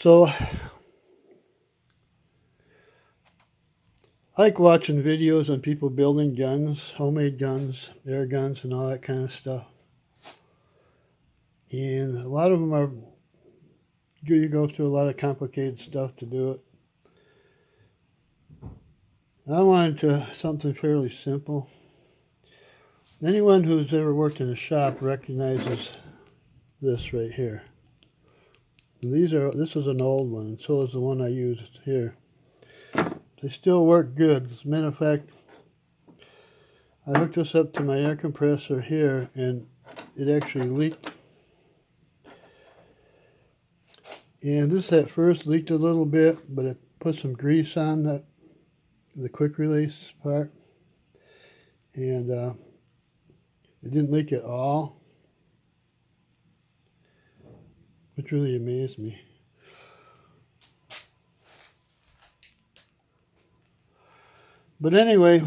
So I like watching videos on people building guns, homemade guns, air guns, and all that kind of stuff. And a lot of them are, you go through a lot of complicated stuff to do it. I wanted to something fairly simple. Anyone who's ever worked in a shop recognizes this right here. This is an old one, and so is the one I used here. They still work good. As a matter of fact, I hooked this up to my air compressor here, and it actually leaked. And this at first leaked a little bit, but it put some grease on the quick release part, and it didn't leak at all, which really amazed me. But anyway,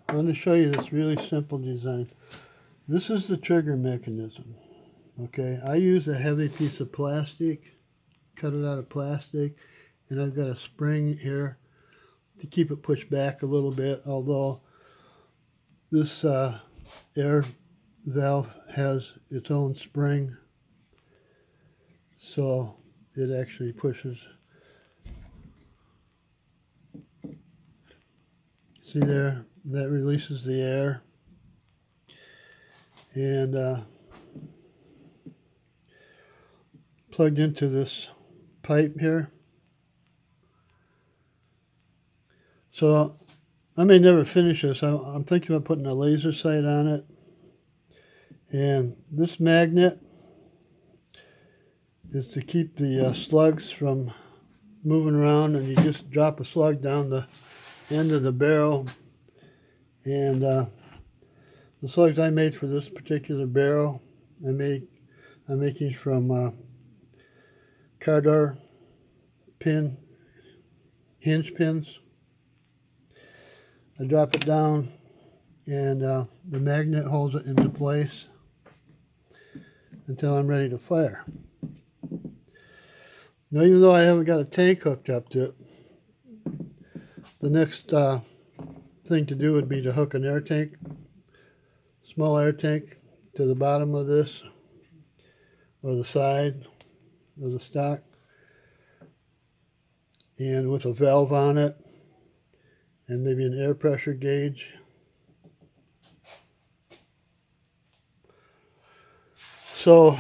I want to show you this really simple design. This is the trigger mechanism. Okay, I use a heavy piece of plastic, cut it out of plastic, and I've got a spring here to keep it pushed back a little bit, although this air valve has its own spring, so it actually pushes. See there, that releases the air, and plugged into this pipe here. So I may never finish this. I'm thinking about putting a laser sight on it. And this magnet is to keep the slugs from moving around, and you just drop a slug down the end of the barrel. And the slugs I made for this particular barrel, I'm making from car door pin, hinge pins. I drop it down, and the magnet holds it into place until I'm ready to fire. Now, even though I haven't got a tank hooked up to it, the next thing to do would be to hook an air tank, small air tank, to the bottom of this, or the side of the stock, and with a valve on it, and maybe an air pressure gauge. So,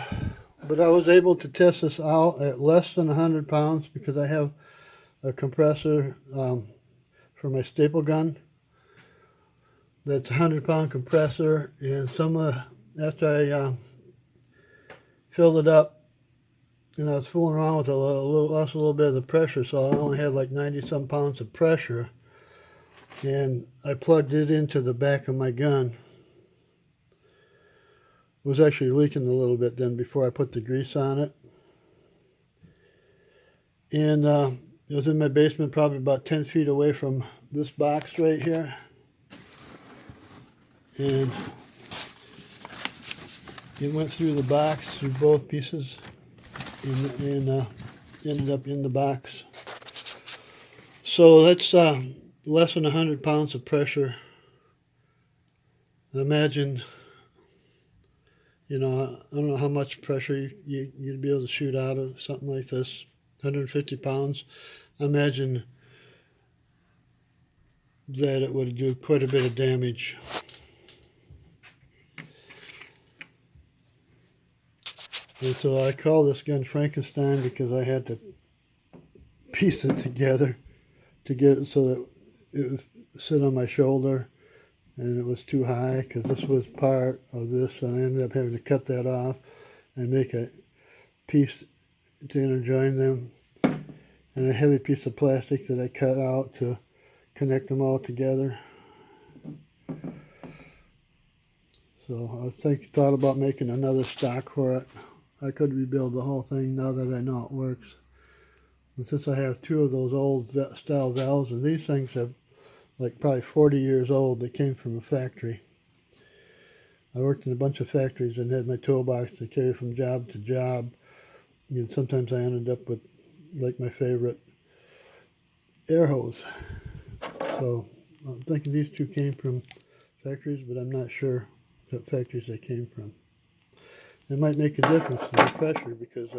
but I was able to test this out at less than 100 pounds because I have a compressor for my staple gun that's a 100-pound compressor, and after I filled it up, and I was fooling around with lost a little bit of the pressure, so I only had like 90-some pounds of pressure, and I plugged it into the back of my gun. It was actually leaking a little bit then before I put the grease on it. And it was in my basement, probably about 10 feet away from this box right here. And it went through the box, through both pieces, and ended up in the box. So that's less than 100 pounds of pressure. Imagine, I don't know how much pressure you'd be able to shoot out of something like this, 150 pounds. I imagine that it would do quite a bit of damage. And so I call this gun Frankenstein because I had to piece it together to get it so that it would sit on my shoulder, and it was too high because this was part of this, and I ended up having to cut that off and make a piece to interjoin them, and a heavy piece of plastic that I cut out to connect them all together. So I thought about making another stock for it. I could rebuild the whole thing now that I know it works. And since I have two of those old style valves, and these things have like probably 40 years old, they came from a factory. I worked in a bunch of factories and had my toolbox to carry from job to job. And sometimes I ended up with like my favorite air hose. So I'm thinking these two came from factories, but I'm not sure what factories they came from. It might make a difference in the pressure because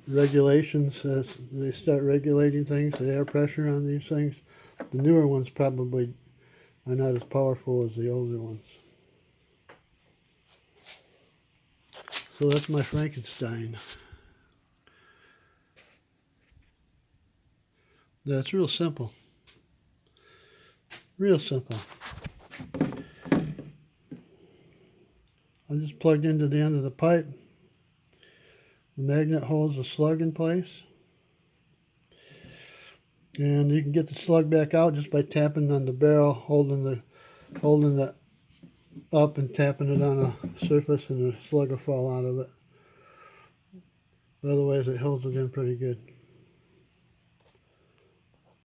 regulations, as they start regulating things, the air pressure on these things, the newer ones probably are not as powerful as the older ones. So that's my Frankenstein. That's real simple. Real simple. I just plugged into the end of the pipe. The magnet holds the slug in place. And you can get the slug back out just by tapping on the barrel, holding it up and tapping it on a surface, and the slug will fall out of it. Otherwise it holds it in pretty good.